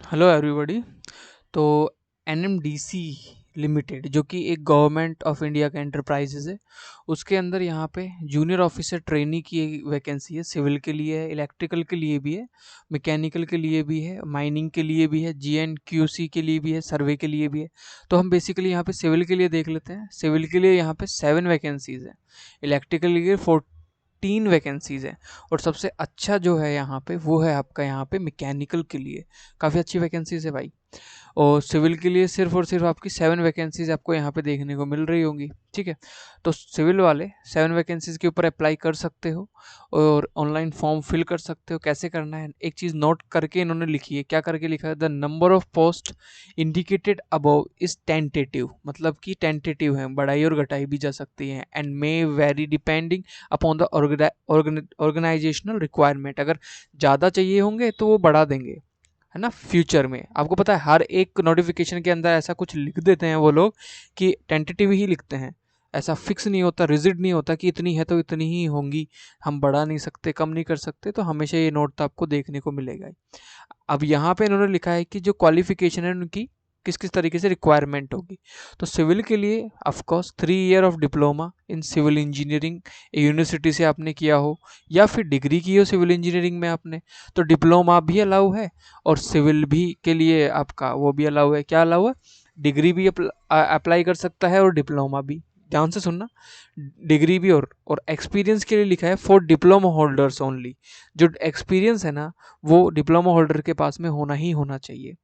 Hello everybody. तो NMDC limited जो कि एक गवर्नमेंट ऑफ इंडिया का एंटरप्राइजेज है, उसके अंदर यहाँ पे जूनियर ऑफिसर ट्रेनी की एक वैकेंसी है। सिविल के लिए है, इलेक्ट्रिकल के लिए भी है, मैकेनिकल के लिए भी है, माइनिंग के लिए भी है, जीएनक्यूसी के लिए भी है, सर्वे के लिए भी है। तो हम बेसिकली यहाँ पे सिविल के लिए देख लेते हैं। सिविल के लिए यहाँ पे 7 वैकेंसीज हैं, इलेक्ट्रिकल के लिए 14 वैकेंसीज हैं, और सबसे अच्छा जो है यहाँ पे वो है आपका यहाँ पे मैकेनिकल के लिए। काफ़ी अच्छी वैकेंसीज है भाई। और सिविल के लिए सिर्फ और सिर्फ आपकी 7 वैकेंसीज आपको यहाँ पे देखने को मिल रही होंगी। ठीक है, तो सिविल वाले 7 वैकेंसीज के ऊपर अप्लाई कर सकते हो और ऑनलाइन फॉर्म फिल कर सकते हो। कैसे करना है, एक चीज़ नोट करके इन्होंने लिखी है। क्या करके लिखा है? The number of post indicated above is tentative, मतलब कि टेंटेटिव है, बढ़ाई और घटाई भी जा सकती है, and may very depending upon the organisational requirement. अगर ज़्यादा चाहिए होंगे तो वो बढ़ा देंगे, है ना। फ्यूचर में आपको पता है हर एक नोटिफिकेशन के अंदर ऐसा कुछ लिख देते हैं वो लोग कि टेंटेटिव ही लिखते हैं। ऐसा फिक्स नहीं होता, रिजिड नहीं होता कि इतनी है तो इतनी ही होंगी, हम बढ़ा नहीं सकते, कम नहीं कर सकते। तो हमेशा ये नोट तो आपको देखने को मिलेगा ही। अब यहाँ पे इन्होंने लिखा है कि जो क्वालिफिकेशन है उनकी किस किस तरीके से रिक्वायरमेंट होगी। तो सिविल के लिए of course 3 year of diploma in civil engineering university से आपने किया हो, या फिर डिग्री की हो सिविल इंजीनियरिंग में आपने, तो डिप्लोमा भी अलाउ है। और सिविल भी के लिए आपका वो भी अलाउ है। क्या अलाउ है? डिग्री भी अप्लाई कर सकता है और डिप्लोमा भी। ध्यान से सुनना, डिग्री भी। और एक्सपीरियंस के लिए लिखा है फॉर डिप्लोमा होल्डर्स ओनली। जो एक्सपीरियंस है ना, वो डिप्लोमा होल्डर के पास में होना ही होना चाहिए।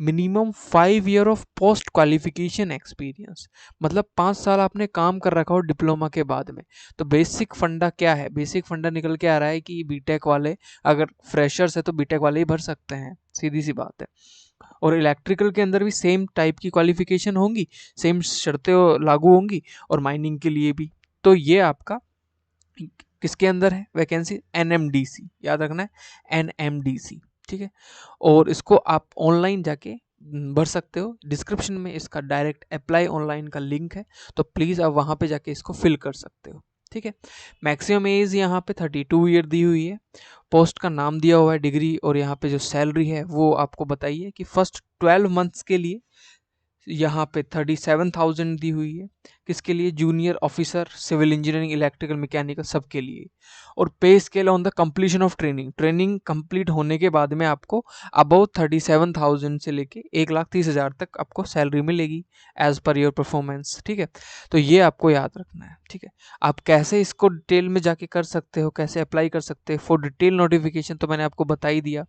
Minimum 5 year of post qualification experience, मतलब 5 साल आपने काम कर रखा हो डिप्लोमा के बाद में। तो बेसिक फंडा क्या है? बेसिक फंडा निकल के आ रहा है कि बीटेक वाले, अगर फ्रेशर्स है तो बीटेक वाले ही भर सकते हैं, सीधी सी बात है। और इलेक्ट्रिकल के अंदर भी सेम टाइप की क्वालिफिकेशन होंगी, सेम शर्तें लागू होंगी, और माइनिंग के लिए भी। तो ये आपका किसके अंदर है वैकेंसी? एनएमडीसी, याद रखना है, एनएमडीसी। ठीक है, और इसको आप ऑनलाइन जाके भर सकते हो। डिस्क्रिप्शन में इसका डायरेक्ट अप्लाई ऑनलाइन का लिंक है, तो प्लीज़ आप वहाँ पे जाके इसको फिल कर सकते हो। ठीक है, मैक्सिमम एज यहाँ पे 32 ईयर दी हुई है। पोस्ट का नाम दिया हुआ है, डिग्री, और यहाँ पे जो सैलरी है वो आपको बताइए कि फर्स्ट 12 मंथ्स के लिए यहाँ पे 37,000 दी हुई है। किसके लिए? Junior officer civil engineering electrical mechanical सबके लिए। और pay scale on the completion of training, training complete होने के बाद में आपको अबाउ 37,000 से लेके 1,30,000 तक आपको सैलरी मिलेगी एज पर योर परफॉर्मेंस। ठीक है, तो ये आपको याद रखना है। ठीक है, आप कैसे इसको डिटेल में जाके कर सकते हो, कैसे अप्लाई कर सकते हो, फॉर डिटेल नोटिफिकेशन तो मैंने आपको बता ही दिया।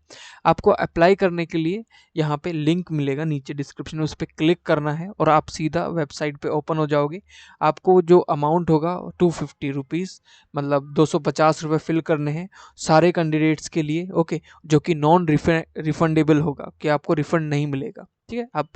आपको अप्लाई करने के लिए यहाँ पे लिंक मिलेगा नीचे डिस्क्रिप्शन में, उस पर क्लिक करना है और आप सीधा वेबसाइट पे ओपन हो जाओगे। आपको जो अमाउंट होगा 250 रुपीज़, मतलब 250 रुपये फिल करने हैं सारे कैंडिडेट्स के लिए। ओके, जो कि नॉन रिफंडेबल होगा, कि आपको रिफंड नहीं मिलेगा। ठीक है, आप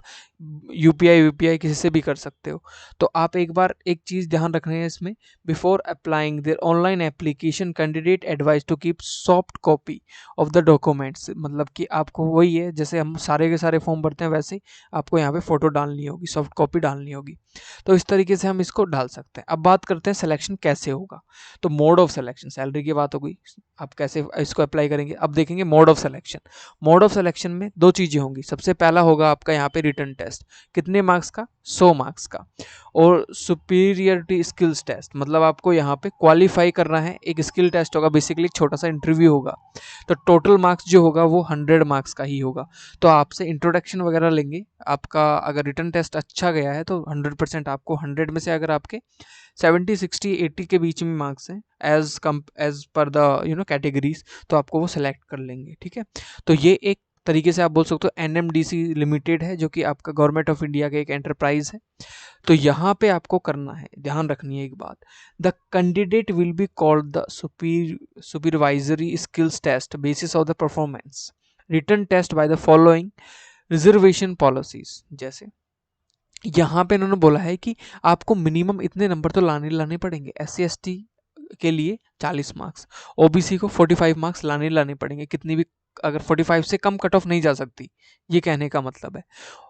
यूपीआई किसी से भी कर सकते हो। तो आप एक बार एक चीज़ ध्यान रखना है इसमें, before applying their online application candidate advise to keep soft copy of the documents. मतलब कि आपको वही है, जैसे हम सारे के सारे फॉर्म भरते हैं वैसे ही आपको यहाँ पे फ़ोटो डालनी होगी, सॉफ्ट कॉपी डालनी होगी। तो इस तरीके से हम इसको डाल सकते हैं। अब बात करते हैं सिलेक्शन कैसे होगा। तो मोड ऑफ सिलेक्शन, सैलरी की बात हो गई, आप कैसे इसको अप्लाई करेंगे। अब देखेंगे mode of selection. Mode of selection में दो चीज़ें होंगी। सबसे पहला होगा आपका यहाँ पे रिटन टेस्ट, कितने मार्क्स का? 100 मार्क्स का। और सुपीरियरिटी स्किल्स टेस्ट, मतलब आपको यहाँ पे क्वालिफाई करना है। एक स्किल टेस्ट होगा, बेसिकली एक छोटा सा इंटरव्यू होगा। तो टोटल मार्क्स जो होगा वो 100 मार्क्स का ही होगा। तो आपसे इंट्रोडक्शन वगैरह लेंगे। आपका अगर रिटन टेस्ट अच्छा गया है तो 100% आपको 100 में से अगर आपके 70 60 80 के बीच में मार्क्स हैं एज पर द कैटेगरीज, तो आपको वो सिलेक्ट कर लेंगे। ठीक है, तो ये एक तरीके से आप बोल सकते हो एनएमडीसी लिमिटेड है, जो कि आपका गवर्नमेंट ऑफ इंडिया का एक एंटरप्राइज है। तो यहाँ पे आपको करना है, ध्यान रखनी है एक बात, the candidate will be called the supervisory skills test basis of the performance written test by the following reservation policies. जैसे यहाँ पे इन्होंने बोला है कि आपको मिनिमम इतने नंबर तो लाने पड़ेंगे। SC ST के लिए 40 मार्क्स, ओबीसी को 45 मार्क्स लाने पड़ेंगे, कितनी भी, अगर 45 से कम कट ऑफ नहीं जा सकती, ये कहने का मतलब है।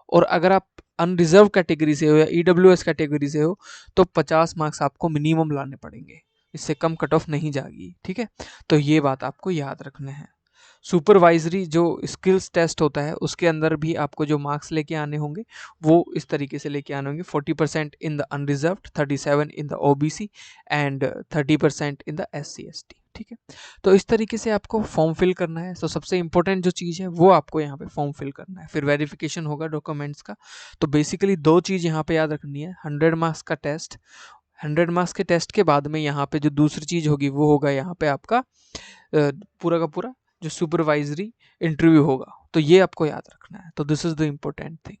और अगर आप अनरिजर्व कैटेगरी से हो या EWS कैटेगरी से हो तो 50 मार्क्स आपको मिनिमम लाने पड़ेंगे, इससे कम कट ऑफ नहीं जाएगी। ठीक है, तो ये बात आपको याद रखना है। सुपरवाइजरी जो स्किल्स टेस्ट होता है उसके अंदर भी आपको जो मार्क्स लेके आने होंगे वो इस तरीके से लेके आने होंगे, 40% in the unreserved, 37 in the OBC and 30% in the SC ST. ठीक है, तो इस तरीके से आपको फॉर्म फिल करना है। तो सबसे इंपॉर्टेंट जो चीज़ है वो आपको यहाँ पे फॉर्म फिल करना है, फिर वेरिफिकेशन होगा डॉक्यूमेंट्स का। तो बेसिकली दो चीज़ यहाँ पे याद रखनी है, 100 मार्क्स का टेस्ट, 100 मार्क्स के टेस्ट के बाद में यहाँ पे जो दूसरी चीज़ होगी वो होगा यहाँ पे आपका पूरा का पूरा जो सुपरवाइजरी इंटरव्यू होगा। तो ये आपको याद रखना है। तो this is the important thing.